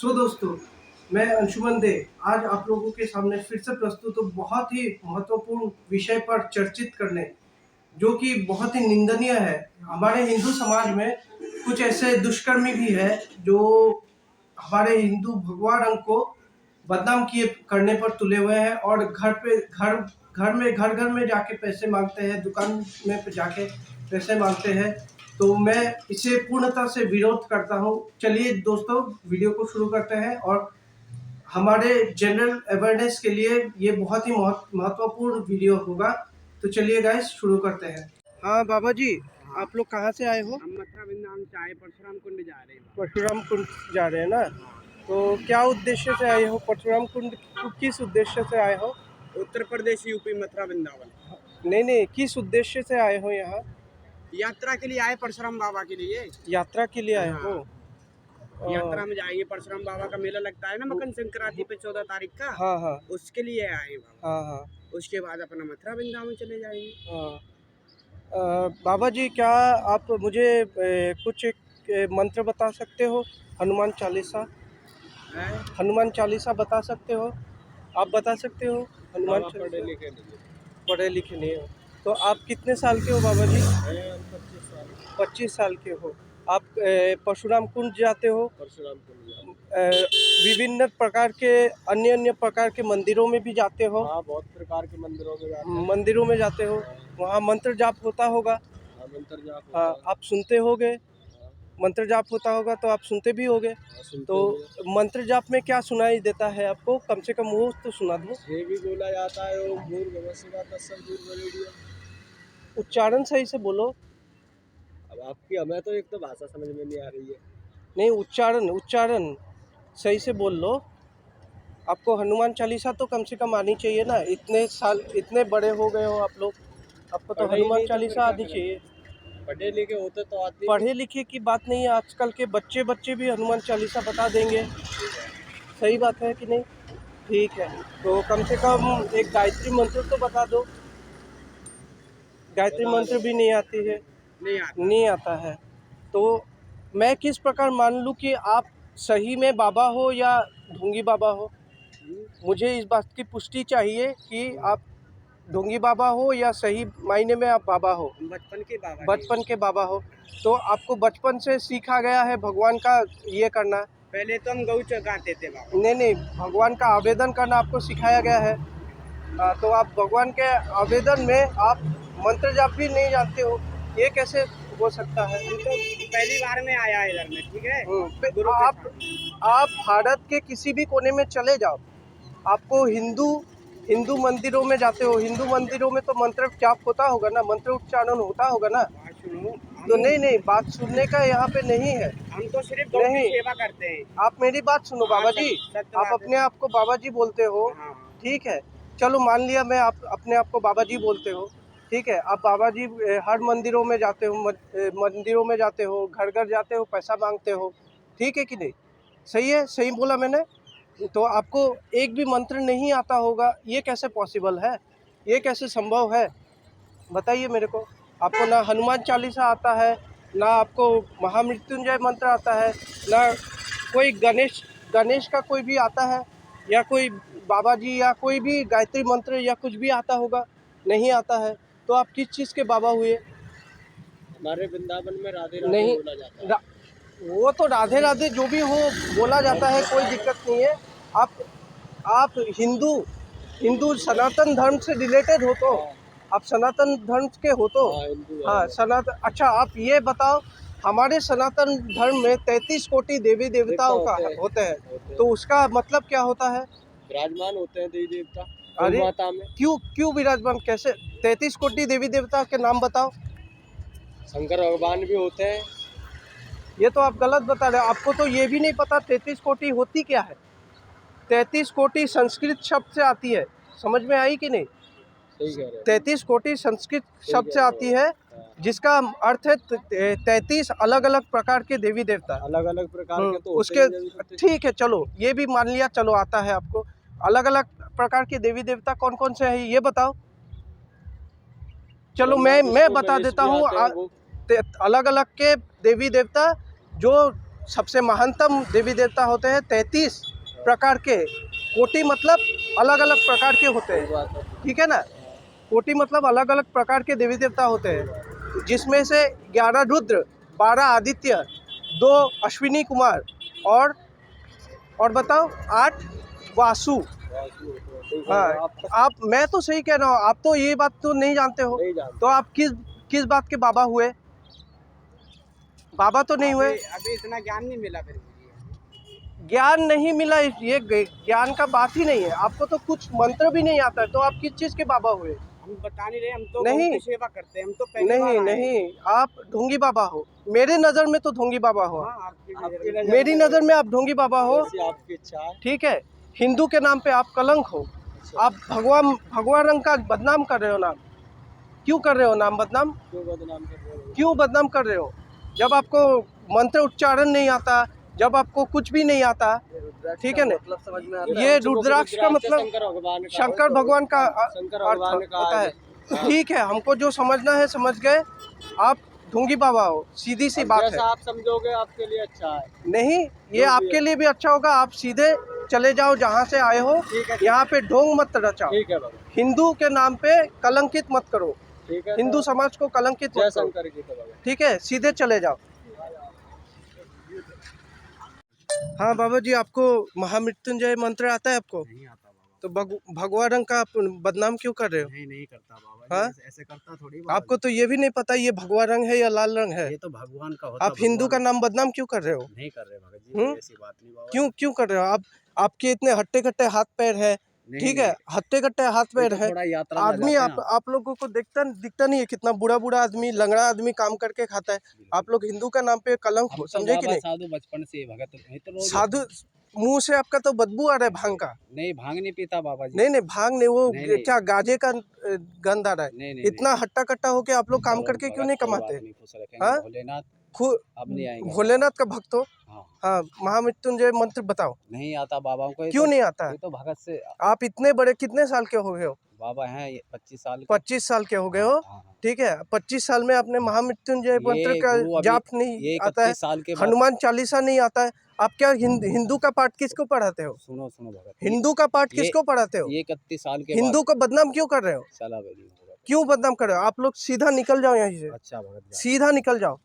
सो दोस्तों, मैं अंशुमन दे आज आप लोगों के सामने फिर से प्रस्तुत हूँ बहुत ही महत्वपूर्ण विषय पर चर्चित करने, जो कि बहुत ही निंदनीय है। हमारे हिंदू समाज में कुछ ऐसे दुष्कर्मी भी है जो हमारे हिंदू भगवा रंग को बदनाम किए करने पर तुले हुए हैं और घर घर में जाके पैसे मांगते हैं, दुकान में जाके पैसे मांगते हैं। तो मैं इसे पूर्णतः से विरोध करता हूँ। चलिए दोस्तों, वीडियो को शुरू करते हैं और हमारे जनरल अवेयरनेस के लिए ये बहुत ही महत्वपूर्ण वीडियो होगा। तो चलिए गाइस, शुरू करते हैं। हाँ बाबा जी, हाँ। आप लोग कहाँ से आए हो? हम मथुरा वृंदावन से आए, परशुराम कुंड जा रहे हैं। परशुराम कुंड जा रहे हैं ना? तो क्या उद्देश्य से आए हो परशुराम कुंड? किस उद्देश्य से आए हो? उत्तर प्रदेश, यूपी, मथुरा वृंदावन। नहीं, किस उद्देश्य से आए हो यहाँ? यात्रा के लिए आए, परशुराम बाबा के लिए। यात्रा के लिए आए हो? यात्रा में जाएंगे, परशुराम बाबा का मेला लगता है ना मकर संक्रांति पे 14 तारीख का। हाँ। उसके लिए आए बाबा। हाँ। उसके बाद अपना मथुरा वृंदावन चले जाएंगे। बाबा जी, क्या आप मुझे कुछ एक मंत्र बता सकते हो? हनुमान चालीसा। हनुमान चालीसा बता सकते हो? आप बता सकते हो हनुमान चालीसा? पढ़े लिखे नहीं हो तो आप कितने साल के हो बाबा जी? 25 साल के हो। आप परशुराम कुंड जाते हो? परशुराम कुंड विभिन्न प्रकार के अन्य प्रकार के मंदिरों में भी जाते हो? हाँ, बहुत प्रकार के मंदिरों में जाते हो, वहाँ मंत्र जाप होता होगा? मंत्र जाप हाँ, आप सुनते होगे। मंत्र जाप होता होगा तो आप सुनते भी होगे। तो मंत्र जाप में क्या सुनाई देता है आपको? कम से कम वो तो सुना दो। ये भी बोला जाता है, ओम भूर्भुवः स्वः तत्सवितुर्वरेण्यं। उच्चारण सही से बोलो। अब आपकी हमें तो एक तो भाषा समझ में नहीं आ रही है। नहीं, उच्चारण सही से बोल लो। आपको हनुमान चालीसा तो कम से कम आनी चाहिए ना। इतने साल, इतने बड़े हो गए हो आप लोग, आपको तो हनुमान चालीसा आनी चाहिए। पढ़े लिखे होते तो आती। पढ़े लिखे की बात नहीं है, आजकल के बच्चे भी हनुमान चालीसा बता देंगे। सही बात है कि नहीं? ठीक है, तो कम से कम एक गायत्री मंत्र तो बता दो। गायत्री मंत्र भी नहीं आती है? नहीं आता है। तो मैं किस प्रकार मान लूँ कि आप सही में बाबा हो या ढोंगी बाबा हो? मुझे इस बात की पुष्टि चाहिए कि आप ढोंगी बाबा हो या सही मायने में आप बाबा हो। बचपन के बाबा हो। तो आपको बचपन से सीखा गया है भगवान का ये करना? पहले तो हम गऊ चराते थे बाबा। नहीं, भगवान का आवेदन करना आपको सिखाया गया है। तो आप भगवान के आवेदन में आप मंत्र जाप भी नहीं जानते हो, ये कैसे हो सकता है? हम तो पहली बार में आया इधर में, ठीक है। आप भारत के किसी भी कोने में चले जाओ, आपको हिंदू मंदिरों में जाते हो, हिंदू मंदिरों में तो मंत्र जाप होता होगा ना, मंत्र उच्चारण होता होगा ना। तो नहीं, बात सुनने का यहाँ पे नहीं है। हम तो सिर्फ गौ की सेवा करते हैं। आप मेरी बात सुनो बाबा जी। आप अपने आप को बाबा जी बोलते हो, ठीक है। चलो मान लिया मैं आप अपने आप को बाबा जी बोलते हो, ठीक है। आप बाबा जी हर मंदिरों में जाते हो, मंदिरों में जाते हो, घर घर जाते हो, पैसा मांगते हो, ठीक है कि नहीं? सही है, सही बोला मैंने? तो आपको एक भी मंत्र नहीं आता होगा, ये कैसे पॉसिबल है? ये कैसे संभव है? बताइए मेरे को। आपको ना हनुमान चालीसा आता है, ना आपको महामृत्युंजय मंत्र आता है, ना कोई गणेश का कोई भी आता है, या कोई बाबा जी या कोई भी गायत्री मंत्र या कुछ भी आता होगा? नहीं आता है। तो आप किस चीज़ के बाबा हुए? हमारे वृंदावन में राधे नहीं, बोला जाता है। वो तो राधे राधे जो भी हो बोला जाता है, कोई दिक्कत नहीं है। आप हिंदू सनातन धर्म से रिलेटेड हो तो? आप सनातन धर्म के हो तो? हाँ, सनातन। अच्छा, आप ये बताओ, हमारे सनातन धर्म में 33 कोटि देवी देवताओं का होते हैं, तो उसका मतलब क्या होता है? विराजमान होते हैं देवी देवता। अरे माता में क्यों विराजमान? कैसे? 33 कोटि देवी देवता के नाम बताओ। शंकर भगवान भी होते हैं। ये तो आप गलत बता रहे हो। आपको तो ये भी नहीं पता 33 कोटि होती क्या है? 33 कोटि संस्कृत शब्द से आती है, समझ में आई कि नहीं? 33 कोटि संस्कृत शब्द से आती है, जिसका अर्थ है 33 अलग अलग प्रकार के देवी देवता। अलग अलग प्रकार के तो उसके, ठीक है, चलो ये भी मान लिया, चलो आता है आपको। अलग अलग प्रकार के देवी देवता कौन कौन से हैं ये बताओ। चलो मैं बता देता हूँ। अलग अलग के देवी देवता जो सबसे महानतम देवी देवता होते हैं 33 प्रकार के। कोटि मतलब अलग अलग प्रकार के होते हैं, ठीक है ना। कोटि मतलब अलग अलग प्रकार के देवी देवता होते हैं, जिसमें से 11 रुद्र, 12 आदित्य, 2 अश्विनी कुमार और बताओ 8 वासु। हाँ, आप, मैं तो सही कह रहा हूँ, आप तो ये बात तो नहीं जानते हो। तो आप किस बात के बाबा हुए? बाबा तो नहीं हुए। अभी इतना ज्ञान नहीं मिला फिर मुझे। ज्ञान नहीं मिला, ये ज्ञान का बात ही नहीं है। आपको तो कुछ मंत्र भी नहीं आता है, तो आप किस चीज के बाबा हुए? हम बता नहीं रहे, हम तो नहीं। गौ की सेवा करते हैं, हम तो पहली बार नहीं आए हैं। नहीं, आप ढोंगी बाबा हो। मेरे नज़र में तो ढोंगी बाबा हो। हाँ, आपकी नज़र मेरी नज़र में आप ढोंगी बाबा हो, आपकी इच्छा है। ठीक है। हिंदू के नाम पे आप कलंक हो। आप भगवा रंग का बदनाम कर रहे हो नाम। क्यों कर रहे हो नाम बदनाम? क्यों बदनाम कर रहे हो? जब आपको मंत्र उच्चारण नहीं आता, जब आपको कुछ भी नहीं आता, ठीक है ना। समझ में आता है। ये रुद्राक्ष का मतलब शंकर भगवान का भगवान अर्थ होता है। ठीक है, हमको जो समझना है समझ गए। आप ढोंगी बाबा हो, सीधी सी बात है। जैसा आप समझोगे आपके लिए अच्छा है। नहीं, ये आपके लिए भी अच्छा होगा। आप सीधे चले जाओ जहाँ से आए हो, यहाँ पे ढोंग मत रचाओ। ठीक है बाबा, हिंदू के नाम पे कलंकित मत करो, ठीक है। हिंदू समाज को कलंकित जय मत करो, शंकर की तो बाबा। ठीक है। सीधे चले जाओ। हाँ बाबा जी, आपको महामृत्युंजय मंत्र आता है आपको? नहीं आता बाबा। तो भगवा रंग का आप बदनाम क्यों कर रहे हो? नहीं करता बाबा। हाँ? ऐसे करता थोड़ी बाबा। आपको तो ये भी नहीं पता ये भगवा रंग है या लाल रंग है? ये तो भगवान का होता। आप हिंदू का नाम बदनाम क्यों कर रहे हो? नहीं कर रहे भगत जी, ऐसी बात नहीं बाबा। क्यों कर रहे हो आप? आपके इतने हट्टे कट्टे हाथ पैर है, ठीक है। हट्टे कट्टे हाथ पैर है। आदमी आप लोगों को दिखता नहीं है कितना बुरा आदमी, लंगड़ा आदमी काम करके खाता है। आप लोग हिंदू का नाम पे कलंक हो, समझे कि नहीं? साधु बचपन से भगत। साधु मुंह से आपका तो बदबू आ रहा है भांग का। नहीं, भांग नहीं पीता बाबा जी। नहीं भांग नहीं, वो नहीं। क्या गाजे का गंध आ रहा है। नहीं, इतना हट्टा कट्टा होके आप लोग काम करके क्यों नहीं कमाते? हाँ? भोलेनाथ अब नहीं आएंगे। भोलेनाथ का भक्त हो। हाँ। हाँ, महामृत्युंजय मंत्र बताओ। नहीं आता बाबा को। क्यों नहीं आता? ये तो भगत से। आप इतने बड़े कितने साल के हो गए हो? बाबा हैं 25 साल। 25 साल के हो गए हो, ठीक है। 25 साल में आपने महामृत्युंजय मंत्र का जाप नहीं आता है, हनुमान चालीसा नहीं आता है। आप क्या हिंदू का पाठ किसको पढ़ाते हो? सुनो भगत, हिंदू का पाठ किसको पढ़ाते हो? 31 साल के हिंदू को बदनाम क्यों कर रहे हो? क्यों बदनाम कर रहे हो? आप लोग सीधा निकल जाओ यहीं से। अच्छा भगत, सीधा निकल जाओ,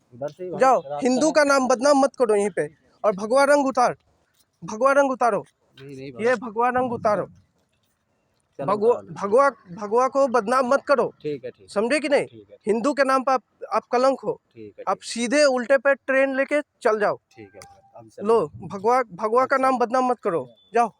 जाओ। हिंदू का नाम बदनाम मत करो यहीं पे। और भगवा रंग उतारो। ये भगवा रंग उतारो। भगवा को बदनाम मत करो, ठीक है। समझे कि नहीं? हिंदू के नाम पर आप कलंक हो। आप सीधे उल्टे पे ट्रेन लेके चल जाओ। ठीक है। लो, भगवा का नाम बदनाम मत करो, जाओ।